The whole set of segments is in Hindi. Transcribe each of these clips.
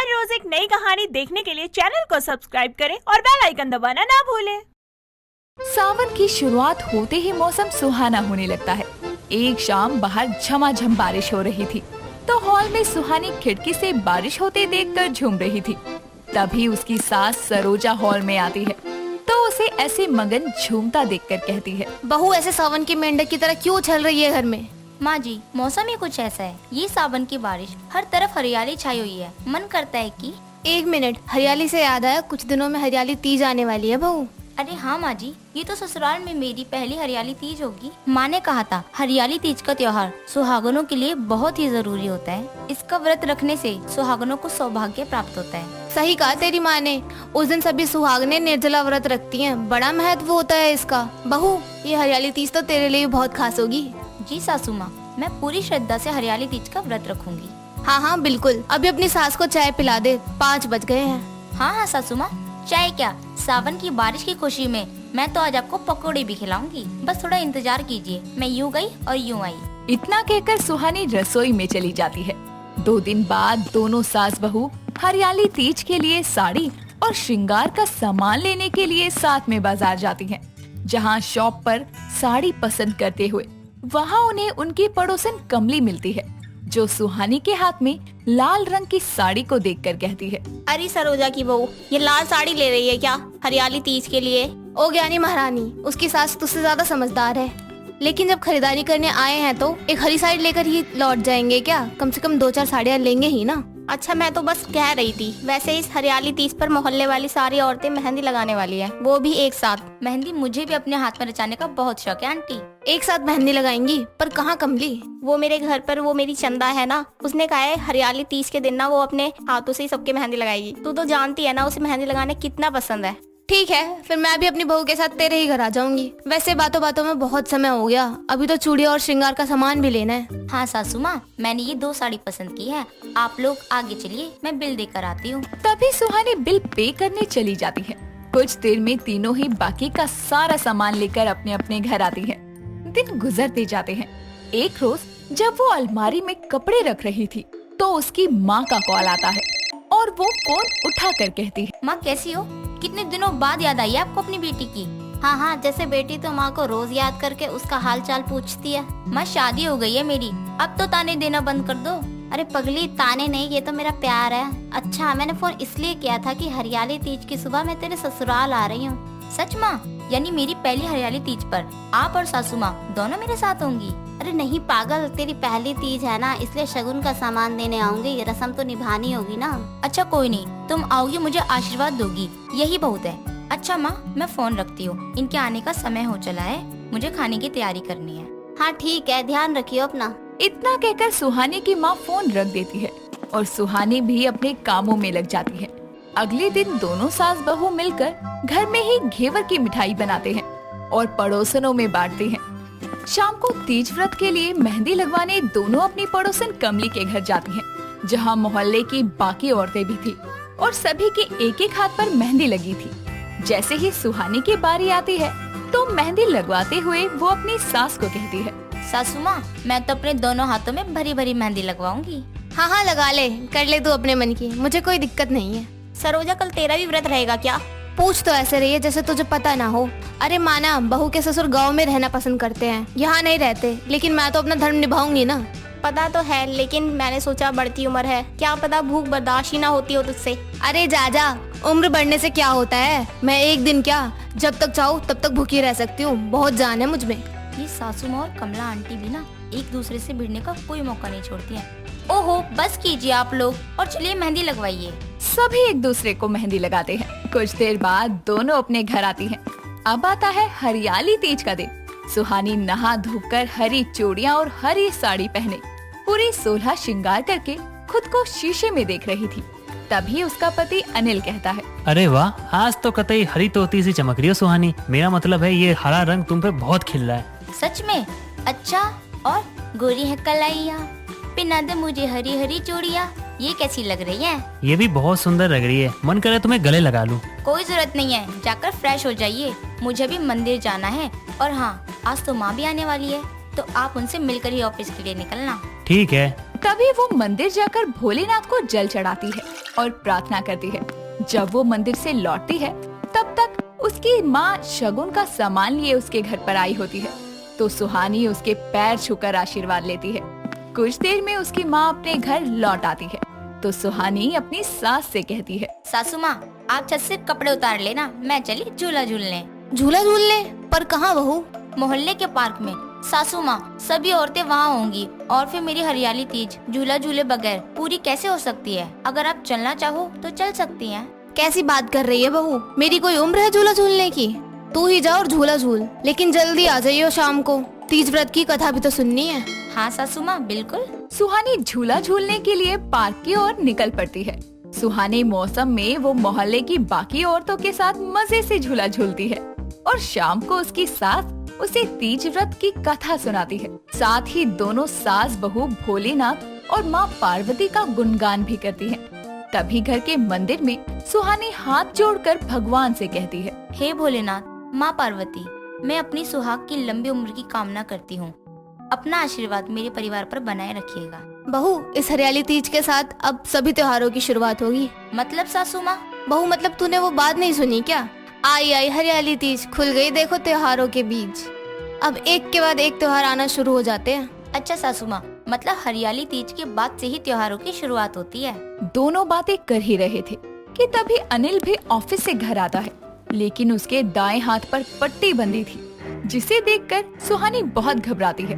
हर रोज एक नई कहानी देखने के लिए चैनल को सब्सक्राइब करें और बेल आइकन दबाना ना भूलें। सावन की शुरुआत होते ही मौसम सुहाना होने लगता है। एक शाम बाहर झमाझम बारिश हो रही थी, तो हॉल में सुहानी खिड़की से बारिश होते देखकर झूम रही थी। तभी उसकी सास सरोजा हॉल में आती है, तो उसे ऐसे मगन झूमता देखकर कहती है, बहू ऐसे सावन की मेंढक की तरह क्यों उछल रही है घर में? माँ जी, मौसम ही कुछ ऐसा है। ये सावन की बारिश, हर तरफ हरियाली छाई हुई है। मन करता है कि एक मिनट, हरियाली से याद आया, कुछ दिनों में हरियाली तीज आने वाली है बहू। अरे हाँ माँ जी, ये तो ससुराल में मेरी पहली हरियाली तीज होगी। माँ ने कहा था हरियाली तीज का त्योहार सुहागनों के लिए बहुत ही जरूरी होता है। इसका व्रत रखने से सुहागनों को सौभाग्य प्राप्त होता है। सही कहा तेरी माँ ने। उस दिन सभी सुहागनें निर्जला व्रत रखती हैं। बड़ा महत्व होता है इसका। बहू, ये हरियाली तीज तो तेरे लिए बहुत खास होगी। जी सासू माँ, मैं पूरी श्रद्धा से हरियाली तीज का व्रत रखूंगी। हाँ हाँ बिल्कुल। अभी अपनी सास को चाय पिला दे, 5 बज गए हैं। हाँ हाँ सासू माँ, चाय क्या, सावन की बारिश की खुशी में मैं तो आज आपको पकौड़े भी खिलाऊंगी। बस थोड़ा इंतजार कीजिए, मैं यूँ गई और यूँ आई। इतना कहकर सुहानी रसोई में चली जाती है। 2 दिन बाद दोनों सास बहू हरियाली तीज के लिए साड़ी और श्रृंगार का सामान लेने के लिए साथ में बाजार जाती हैं। जहां शॉप पर साड़ी पसंद करते हुए वहां उन्हें उनकी पड़ोसन कमली मिलती है, जो सुहानी के हाथ में लाल रंग की साड़ी को देखकर कहती है, अरे सरोजा की बहू, ये लाल साड़ी ले रही है क्या हरियाली तीज के लिए? ओ ज्ञानी महारानी, उसकी सास तुझसे ज्यादा समझदार है। लेकिन जब खरीदारी करने आए हैं तो एक हरी साड़ी लेकर ही लौट जाएंगे क्या? कम से कम 2-4 साड़ियाँ लेंगे ही ना। अच्छा, मैं तो बस कह रही थी। वैसे इस हरियाली तीज पर मोहल्ले वाली सारी औरतें मेहंदी लगाने वाली हैं, वो भी एक साथ। मेहंदी मुझे भी अपने हाथ में रचाने का बहुत शौक है आंटी। एक साथ मेहंदी लगाएंगी? पर कहाँ कमली? वो मेरे घर पर वो मेरी चंदा है ना, उसने कहा है हरियाली तीज के दिन ना वो अपने हाथों से ही सबके मेहंदी लगाएगी। तू तो जानती है ना उसे मेहंदी लगाने कितना पसंद है। ठीक है, फिर मैं भी अपनी बहू के साथ तेरे ही घर आ जाऊंगी। वैसे बातों बातों में बहुत समय हो गया, अभी तो चूड़ियाँ और श्रृंगार का सामान भी लेना है। हाँ सासू माँ, मैंने ये 2 साड़ी पसंद की है। आप लोग आगे चलिए, मैं बिल देकर आती हूँ। तभी सुहानी बिल पे करने चली जाती है। कुछ देर में तीनों ही बाकी का सारा सामान लेकर अपने अपने घर आती हैं। दिन गुजरते जाते हैं। एक रोज जब वो अलमारी में कपड़े रख रही थी, तो उसकी माँ का कॉल आता है और वो फोन उठाकर कहती है, माँ कैसी हो? कितने दिनों बाद याद आई आपको अपनी बेटी की? हाँ हाँ, जैसे बेटी तो माँ को रोज याद करके उसका हाल चाल पूछती है। माँ शादी हो गई है मेरी, अब तो ताने देना बंद कर दो। अरे पगली, ताने नहीं, ये तो मेरा प्यार है। अच्छा, मैंने फोन इसलिए किया था कि हरियाली तीज की सुबह मैं तेरे ससुराल आ रही हूँ। सच माँ? यानी मेरी पहली हरियाली तीज पर आप और सासू माँ दोनों मेरे साथ होंगी? अरे नहीं पागल, तेरी पहली तीज है ना, इसलिए शगुन का सामान देने आऊंगी। रस्म तो निभानी होगी ना। अच्छा कोई नहीं, तुम आओगी, मुझे आशीर्वाद दोगी, यही बहुत है। अच्छा माँ, मैं फोन रखती हूँ, इनके आने का समय हो चला है, मुझे खाने की तैयारी करनी है। हाँ ठीक है, ध्यान रखियो अपना। इतना कहकर सुहानी की माँ फोन रख देती है और सुहानी भी अपने कामों में लग जाती है। अगले दिन दोनों सास बहू मिलकर घर में ही घेवर की मिठाई बनाते हैं और पड़ोसनों में बांटते हैं। शाम को तीज व्रत के लिए मेहंदी लगवाने दोनों अपनी पड़ोसन कमली के घर जाती हैं, जहां मोहल्ले की बाकी औरतें भी थी और सभी के एक एक हाथ पर मेहंदी लगी थी। जैसे ही सुहानी की बारी आती है, तो मेहंदी लगवाते हुए वो अपनी सास को कहती है, सासू माँ, मैं तो अपने दोनों हाथों में भरी भरी मेहंदी लगवाऊंगी। हाँ हाँ लगा ले, कर ले तू अपने मन की, मुझे कोई दिक्कत नहीं है। सरोजा, कल तेरा भी व्रत रहेगा क्या? पूछ तो ऐसे रही है जैसे तुझे पता ना हो। अरे माना, बहू के ससुर गांव में रहना पसंद करते हैं, यहाँ नहीं रहते, लेकिन मैं तो अपना धर्म निभाऊंगी ना। पता तो है, लेकिन मैंने सोचा बढ़ती उम्र है, क्या पता भूख बर्दाश्त ही ना होती हो तुझसे। अरे जा, उम्र बढ़ने से क्या होता है? मैं एक दिन क्या, जब तक चाहूँ तब तक भूखी रह सकती हूँ। बहुत जान है मुझ में। ये सासू माँ और कमला आंटी भी ना एक दूसरे से भिड़ने का कोई मौका नहीं छोड़ती हैं। ओहो, बस कीजिए आप लोग और चलिए मेहंदी लगवाइए। सभी एक दूसरे को मेहंदी लगाते हैं। कुछ देर बाद दोनों अपने घर आती हैं। अब आता है हरियाली तीज का दिन। सुहानी नहा धोकर हरी चूड़ियाँ और हरी साड़ी पहने पूरी 16 श्रृंगार करके खुद को शीशे में देख रही थी। तभी उसका पति अनिल कहता है, अरे वाह, आज तो कतई हरी तोती सी चमक रही हो सुहानी। मेरा मतलब है ये हरा रंग तुम पे बहुत खिल रहा है। सच में? अच्छा, और गोरी है कलाइया, पिना दे मुझे हरी हरी चूड़िया, ये कैसी लग रही है? ये भी बहुत सुंदर लग रही है, मन करे तुम्हें गले लगा लूं। कोई जरूरत नहीं है, जाकर फ्रेश हो जाइए, मुझे भी मंदिर जाना है। और हाँ, आज तो माँ भी आने वाली है, तो आप उनसे मिलकर ही ऑफिस के लिए निकलना। ठीक है। तभी वो मंदिर जाकर भोलेनाथ को जल चढ़ाती है और प्रार्थना करती है। जब वो मंदिर से लौटती है तब तक उसकी माँ शगुन का सामान लिए उसके घर पर आई होती है, तो सुहानी उसके पैर छूकर आशीर्वाद लेती है। कुछ देर में उसकी माँ अपने घर लौट आती है, तो सुहानी अपनी सास से कहती है, सासू माँ आप छत से कपड़े उतार लेना, मैं चली झूला झूलने। झूला झूलने? पर कहाँ बहू? मोहल्ले के पार्क में। सासू माँ सभी औरतें वहाँ होंगी और फिर मेरी हरियाली तीज झूला झूले बगैर पूरी कैसे हो सकती है? अगर आप चलना चाहो तो चल सकती हैं। कैसी बात कर रही है बहू? मेरी कोई उम्र है झूला झूलने की? तू ही जा और झूला झूल, लेकिन जल्दी आ जाइयो शाम को, तीज व्रत की कथा भी तो सुननी है। हाँ सासू माँ बिल्कुल। सुहानी झूला झूलने के लिए पार्क की ओर निकल पड़ती है। सुहाने मौसम में वो मोहल्ले की बाकी औरतों के साथ मजे से झूला झूलती है और शाम को उसकी सास उसे तीज व्रत की कथा सुनाती है। साथ ही दोनों सास बहू भोलेनाथ और माँ पार्वती का गुणगान भी करती हैं। तभी घर के मंदिर में सुहानी हाथ जोड़कर भगवान से कहती है, हे भोलेनाथ, माँ पार्वती, मैं अपनी सुहाग की लंबी उम्र की कामना करती हूँ। अपना आशीर्वाद मेरे परिवार पर बनाए रखिएगा। बहू, इस हरियाली तीज के साथ अब सभी त्योहारों की शुरुआत होगी। मतलब सासू माँ? बहू मतलब तूने वो बात नहीं सुनी क्या? आई आई हरियाली तीज, खुल गई देखो त्योहारों के बीज। अब एक के बाद एक त्योहार आना शुरू हो जाते हैं। अच्छा सासू माँ, मतलब हरियाली तीज के बाद से ही त्योहारों की शुरुआत होती है। दोनों बातें कर ही रहे थे कि तभी अनिल भी ऑफिस से घर आता है, लेकिन उसके दाएं हाथ पर पट्टी बंधी थी, जिसे देखकर सुहानी बहुत घबराती है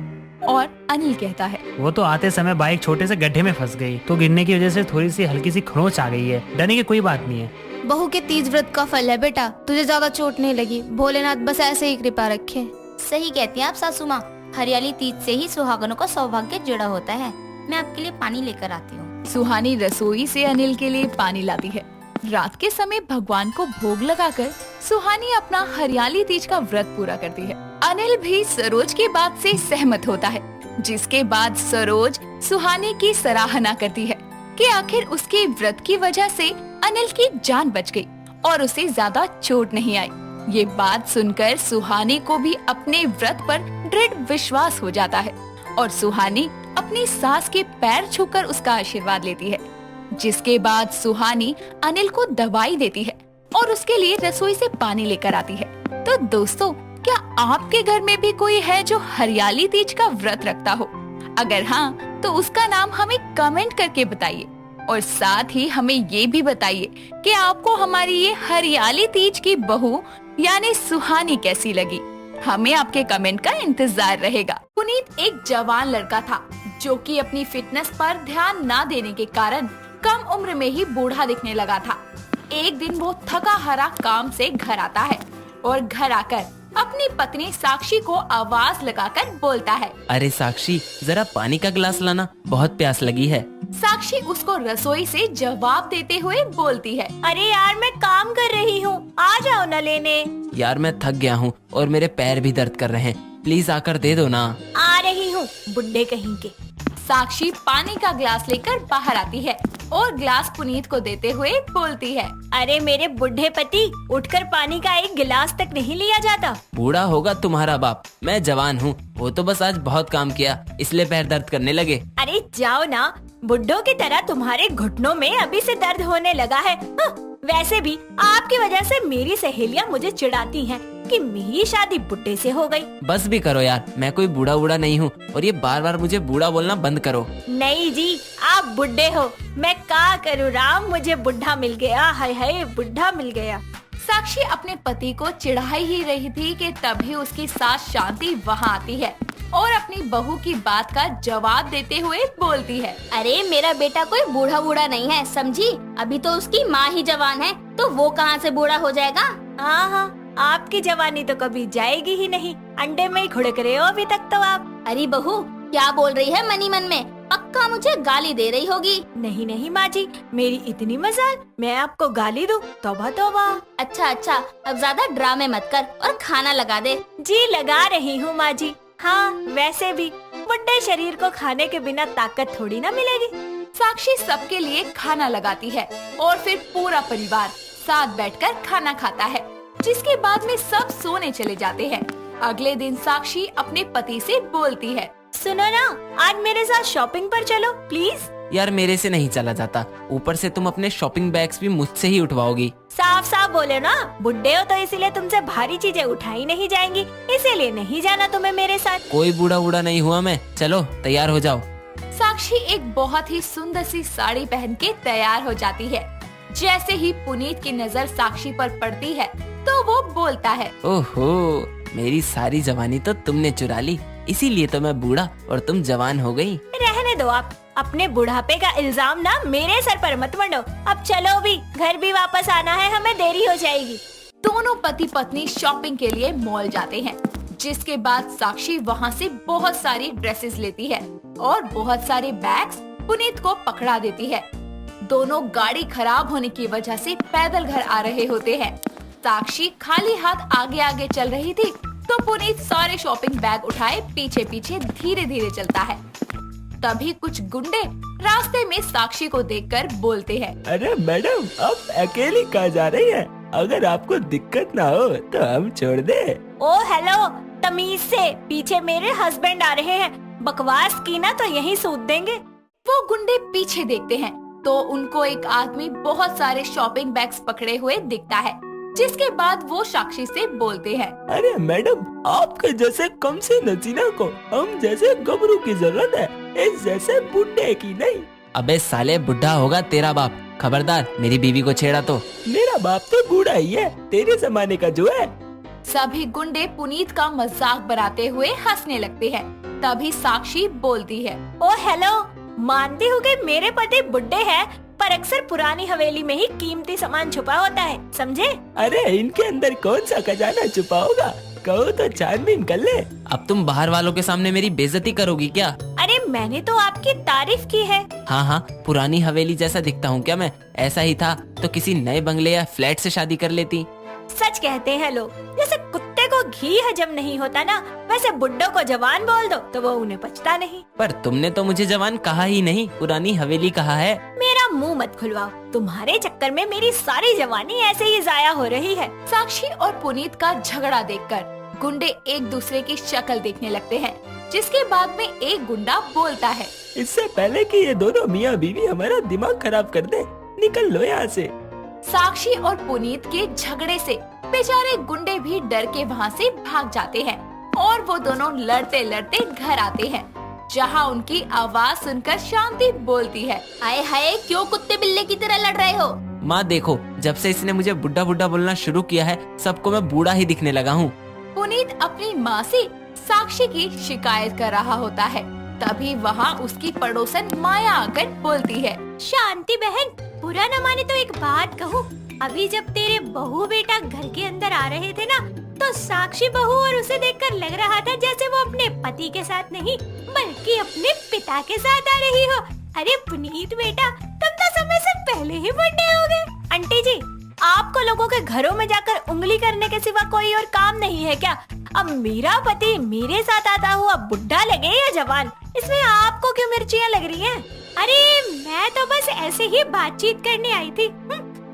और अनिल कहता है, वो तो आते समय बाइक छोटे से गड्ढे में फंस गई, तो गिरने की वजह से थोड़ी सी हल्की सी खरोंच आ गई है, डरने की कोई बात नहीं है। बहू के तीज व्रत का फल है बेटा, तुझे ज्यादा चोट नहीं लगी, भोलेनाथ बस ऐसे ही कृपा रखे। सही कहती हैं आप सासू माँ, हरियाली तीज से ही सुहागनों का सौभाग्य जुड़ा होता है। मैं आपके लिए पानी लेकर आती हूँ। सुहानी रसोई से अनिल के लिए पानी लाती है। रात के समय भगवान को भोग लगाकर सुहानी अपना हरियाली तीज का व्रत पूरा करती है। अनिल भी सरोज की बात से सहमत होता है, जिसके बाद सरोज सुहानी की सराहना करती है कि आखिर उसके व्रत की वजह से अनिल की जान बच गई और उसे ज्यादा चोट नहीं आई। ये बात सुनकर सुहानी को भी अपने व्रत पर दृढ़ विश्वास हो जाता है और सुहानी अपनी सास के पैर छूकर उसका आशीर्वाद लेती है। जिसके बाद सुहानी अनिल को दवाई देती है और उसके लिए रसोई से पानी लेकर आती है। तो दोस्तों, क्या आपके घर में भी कोई है जो हरियाली तीज का व्रत रखता हो? अगर हाँ, तो उसका नाम हमें कमेंट करके बताइए और साथ ही हमें ये भी बताइए कि आपको हमारी ये हरियाली तीज की बहू यानी सुहानी कैसी लगी। हमें आपके कमेंट का इंतजार रहेगा। पुनीत एक जवान लड़का था जो कि अपनी फिटनेस पर ध्यान न देने के कारण कम उम्र में ही बूढ़ा दिखने लगा था। एक दिन वो थका हारा काम से घर आता है और घर आकर अपनी पत्नी साक्षी को आवाज लगाकर बोलता है, अरे साक्षी, जरा पानी का गिलास लाना, बहुत प्यास लगी है। साक्षी उसको रसोई से जवाब देते हुए बोलती है, अरे यार मैं काम कर रही हूँ, आ जाओ ना लेने। यार मैं थक गया हूँ और मेरे पैर भी दर्द कर रहे हैं, प्लीज आकर दे दो ना। आ रही हूँ, बुड्ढे कहीं के। साक्षी पानी का ग्लास लेकर बाहर आती है और ग्लास पुनीत को देते हुए बोलती है, अरे मेरे बुढ़े पति, उठकर पानी का एक गिलास तक नहीं लिया जाता। बूढ़ा होगा तुम्हारा बाप, मैं जवान हूँ, वो तो बस आज बहुत काम किया इसलिए पैर दर्द करने लगे। अरे जाओ ना, बुड्ढों की तरह तुम्हारे घुटनों में अभी से दर्द होने लगा है। वैसे भी आपकी वजह से मेरी सहेलियां मुझे चिढ़ाती हैं कि मेरी शादी बुड्ढे से हो गई। बस भी करो यार, मैं कोई बूढ़ा बूढ़ा नहीं हूँ और ये बार बार मुझे बूढ़ा बोलना बंद करो। नहीं जी, आप बुड्ढे हो, मैं क्या करूँ राम, मुझे बुढ़ा मिल गया, हाय हाय बुढ़ा मिल गया। साक्षी अपने पति को चिढ़ाई ही रही थी कि तभी उसकी सास शांति वहाँ आती है और अपनी बहू की बात का जवाब देते हुए बोलती है, अरे मेरा बेटा कोई बूढ़ा बूढ़ा नहीं है, समझी? अभी तो उसकी माँ ही जवान है, तो वो कहाँ से बूढ़ा हो जाएगा? हाँ, आपकी जवानी तो कभी जाएगी ही नहीं, अंडे में ही खुड़क रहे हो अभी तक तो आप। अरे बहू, क्या बोल रही है मनी मन में? पक्का मुझे गाली दे रही होगी। नहीं माँ जी, मेरी इतनी मजाल, मैं आपको गाली दूं? तौबा तौबा। अच्छा, अब ज्यादा ड्रामे मत कर और खाना लगा दे। जी लगा रही हूँ माँ जी। हाँ, वैसे भी बुड्ढे शरीर को खाने के बिना ताकत थोड़ी ना मिलेगी। साक्षी सबके लिए खाना लगाती है और फिर पूरा परिवार साथ बैठकर खाना खाता है, जिसके बाद में सब सोने चले जाते हैं। अगले दिन साक्षी अपने पति से बोलती है, सुनो ना, आज मेरे साथ शॉपिंग पर चलो प्लीज। यार मेरे से नहीं चला जाता, ऊपर से तुम अपने शॉपिंग बैग्स भी मुझसे ही उठवाओगी। साफ साफ बोले ना, बुड्ढे हो तो इसीलिए तुमसे भारी चीजें उठाई नहीं जाएंगी, इसीलिए नहीं जाना तुम्हें मेरे साथ। कोई बूढ़ा बूढ़ा नहीं हुआ मैं, चलो तैयार हो जाओ। साक्षी एक बहुत ही सुंदर सी साड़ी पहन के तैयार हो जाती है। जैसे ही पुनीत की नजर साक्षी पर पड़ती है तो वो बोलता है, ओहो, मेरी सारी जवानी तो तुमने चुरा ली, इसीलिए तो मैं बूढ़ा और तुम जवान हो गई। रहने दो आप, अपने बुढ़ापे का इल्जाम ना मेरे सर पर मत मंडो। अब चलो भी, घर भी वापस आना है, हमें देरी हो जाएगी। दोनों पति पत्नी शॉपिंग के लिए मॉल जाते हैं, जिसके बाद साक्षी वहाँ से बहुत सारी ड्रेसेस लेती है और बहुत सारे बैग्स पुनीत को पकड़ा देती है। दोनों गाड़ी खराब होने की वजह से पैदल घर आ रहे होते हैं। साक्षी खाली हाथ आगे आगे चल रही थी तो पुनीत सारे शॉपिंग बैग उठाए पीछे पीछे धीरे धीरे चलता है। तभी कुछ गुंडे रास्ते में साक्षी को देखकर बोलते हैं, अरे मैडम, आप अकेली कहाँ जा रही हैं? अगर आपको दिक्कत ना हो तो हम छोड़ दे। ओ हेलो, तमीज से, पीछे मेरे हस्बैंड आ रहे हैं, बकवास की ना तो यही सूद देंगे। वो गुंडे पीछे देखते हैं तो उनको एक आदमी बहुत सारे शॉपिंग बैग्स पकड़े हुए दिखता है, जिसके बाद वो साक्षी से बोलते हैं, अरे मैडम, आपके जैसे कम से नचीना को हम जैसे गबरू की जरूरत है, इस जैसे बुड्ढे की नहीं। अबे साले, बुढ़ा होगा तेरा बाप, खबरदार मेरी बीवी को छेड़ा तो। मेरा बाप तो बूढ़ा ही है, तेरे जमाने का जो है। सभी गुंडे पुनीत का मजाक बनाते हुए हंसने लगते हैं। तभी साक्षी बोलती है, ओ हेलो, मानती हूँ कि मेरे पति बुड्ढे हैं, पर अक्सर पुरानी हवेली में ही कीमती सामान छुपा होता है, समझे? अरे इनके अंदर कौन सा खजाना छुपा होगा, कहो तो छानबीन कर ले। अब तुम बाहर वालों के सामने मेरी बेइज्जती करोगी क्या? अरे मैंने तो आपकी तारीफ की है। हाँ हाँ, पुरानी हवेली जैसा दिखता हूँ क्या मैं? ऐसा ही था तो किसी नए बंगले या फ्लैट से शादी कर लेती। सच कहते हैं लोग, जैसे कुत्ते को घी हजम नहीं होता ना, वैसे बुड्ढों को जवान बोल दो तो वो उन्हें पचता नहीं। पर तुमने तो मुझे जवान कहा ही नहीं, पुरानी हवेली कहा है। मेरा मुंह मत खुलवाओ, तुम्हारे चक्कर में मेरी सारी जवानी ऐसे ही जाया हो रही है। साक्षी और पुनीत का झगड़ा देखकर गुंडे एक दूसरे की शक्ल देखने लगते हैं, जिसके बाद में एक गुंडा बोलता है, इससे पहले कि ये दोनों मियाँ बीवी हमारा दिमाग खराब कर दे, निकल लो यहाँ से। साक्षी और पुनीत के झगड़े से बेचारे गुंडे भी डर के वहाँ से भाग जाते हैं और वो दोनों लड़ते लड़ते घर आते हैं, जहाँ उनकी आवाज सुनकर शांति बोलती है, हाय हाय, क्यों कुत्ते बिल्ले की तरह लड़ रहे हो? माँ देखो, जब से इसने मुझे बुड्ढा बुड्ढा बोलना शुरू किया है, सबको मैं बूढ़ा ही दिखने लगा हूँ। पुनीत अपनी माँ से साक्षी की शिकायत कर रहा होता है। तभी वहाँ उसकी पड़ोसन माया आकर बोलती है, शांति बहन, बुरा न माने तो एक बात कहूँ, अभी जब तेरे बहू बेटा घर के अंदर आ रहे थे ना, तो साक्षी बहू और उसे देखकर लग रहा था जैसे वो अपने पति के साथ नहीं बल्कि अपने पिता के साथ आ रही हो। अरे पुनीत बेटा, तुम तो समय से पहले ही बुड्ढे हो गए। आंटी जी, आपको लोगों के घरों में जाकर उंगली करने के सिवा कोई और काम नहीं है क्या? अब मेरा पति मेरे साथ आता हुआ बुड्ढा लगे या जवान, इसमें आपको क्यों मिर्चियाँ लग रही हैं? अरे मैं तो बस ऐसे ही बातचीत करने आई थी।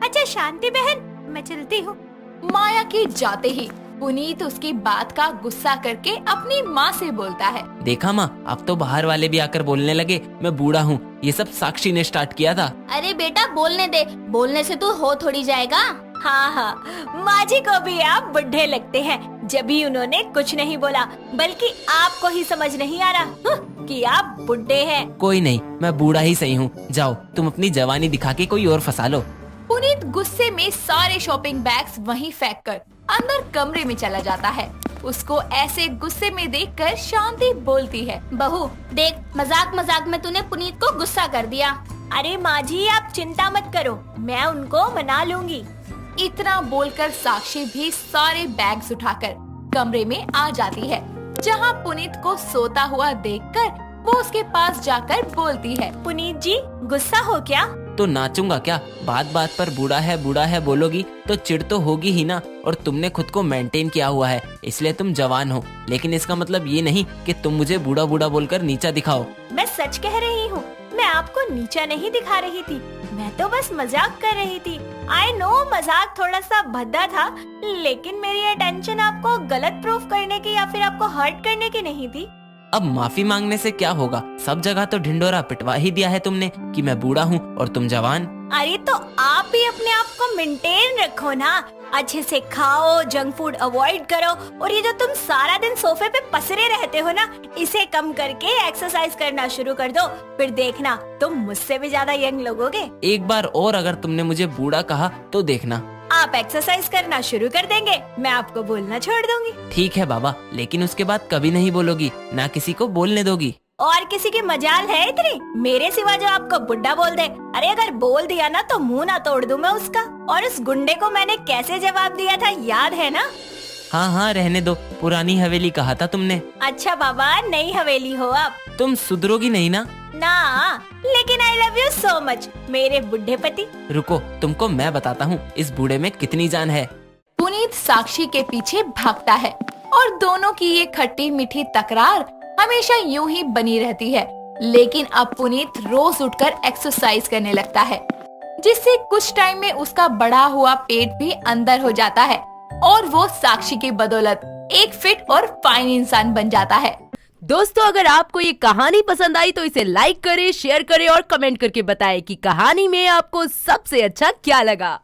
अच्छा शांति बहन, मैं चलती हूँ। माया के जाते ही पुनीत उसकी बात का गुस्सा करके अपनी माँ से बोलता है, देखा माँ, अब तो बाहर वाले भी आकर बोलने लगे मैं बूढ़ा हूँ। ये सब साक्षी ने स्टार्ट किया था। अरे बेटा बोलने दे, बोलने से तू हो थोड़ी जाएगा। हाँ हाँ, माँ जी को भी आप बुढ़े लगते हैं, जब भी उन्होंने कुछ नहीं बोला, बल्कि आपको ही समझ नहीं आ रहा कि आप बुढ़े हैं। कोई नहीं, मैं बूढ़ा ही सही हूँ। जाओ तुम अपनी जवानी दिखा के कोई और फंसा लो। पुनीत गुस्से में सारे शॉपिंग बैग्स वहीं फेंककर अंदर कमरे में चला जाता है। उसको ऐसे गुस्से में देखकर शांति बोलती है, बहू देख, मजाक मजाक में तूने पुनीत को गुस्सा कर दिया। अरे माँ जी, आप चिंता मत करो, मैं उनको मना लूंगी। इतना बोलकर साक्षी भी सारे बैग्स उठाकर कमरे में आ जाती है, जहाँ पुनीत को सोता हुआ देखकर वो उसके पास जाकर बोलती है, पुनीत जी, गुस्सा हो क्या? तो नाचूंगा क्या? बात बात पर बूढ़ा है बोलोगी तो चिढ़ तो होगी ही ना। और तुमने खुद को मेंटेन किया हुआ है, इसलिए तुम जवान हो, लेकिन इसका मतलब ये नहीं कि तुम मुझे बूढ़ा बूढ़ा बोलकर नीचा दिखाओ। मैं सच कह रही हूँ, मैं आपको नीचा नहीं दिखा रही थी, मैं तो बस मजाक कर रही थी। आई नो मजाक थोड़ा सा भद्दा था, लेकिन मेरी अटेंशन आपको गलत प्रूफ करने की या फिर आपको हर्ट करने की नहीं थी। अब माफी मांगने से क्या होगा? सब जगह तो ढिंडोरा पिटवा ही दिया है तुमने कि मैं बूढ़ा हूँ और तुम जवान। अरे तो आप भी अपने आप को मेंटेन रखो ना, अच्छे से खाओ, जंक फूड अवॉइड करो, और ये जो तुम सारा दिन सोफे पे पसरे रहते हो ना, इसे कम करके एक्सरसाइज करना शुरू कर दो, फिर देखना तुम मुझसे भी ज्यादा यंग लगोगे। एक बार और अगर तुमने मुझे बूढ़ा कहा तो देखना। आप एक्सरसाइज करना शुरू कर देंगे, मैं आपको बोलना छोड़ दूंगी। ठीक है बाबा, लेकिन उसके बाद कभी नहीं बोलोगी, ना किसी को बोलने दोगी। और किसी की मजाल है इतनी मेरे सिवा जो आपको बुड्ढा बोल दे? अरे अगर बोल दिया ना तो मुंह ना तोड़ दूं मैं उसका। और उस गुंडे को मैंने कैसे जवाब दिया था याद है ना? हाँ हाँ रहने दो, पुरानी हवेली कहा था तुमने। अच्छा बाबा, नई हवेली हो आप। तुम सुधरोगी नहीं ना? ना, लेकिन I love you so much मेरे बुढ़े पति। रुको, तुमको मैं बताता हूँ इस बूढ़े में कितनी जान है। पुनीत साक्षी के पीछे भागता है और दोनों की ये खट्टी मीठी तकरार हमेशा यूं ही बनी रहती है। लेकिन अब पुनीत रोज उठकर एक्सरसाइज करने लगता है, जिससे कुछ टाइम में उसका बड़ा हुआ पेट भी अंदर हो जाता है और वो साक्षी की बदौलत एक फिट और फाइन इंसान बन जाता है। दोस्तों, अगर आपको ये कहानी पसंद आई तो इसे लाइक करें, शेयर करें और कमेंट करके बताएं कि कहानी में आपको सबसे अच्छा क्या लगा।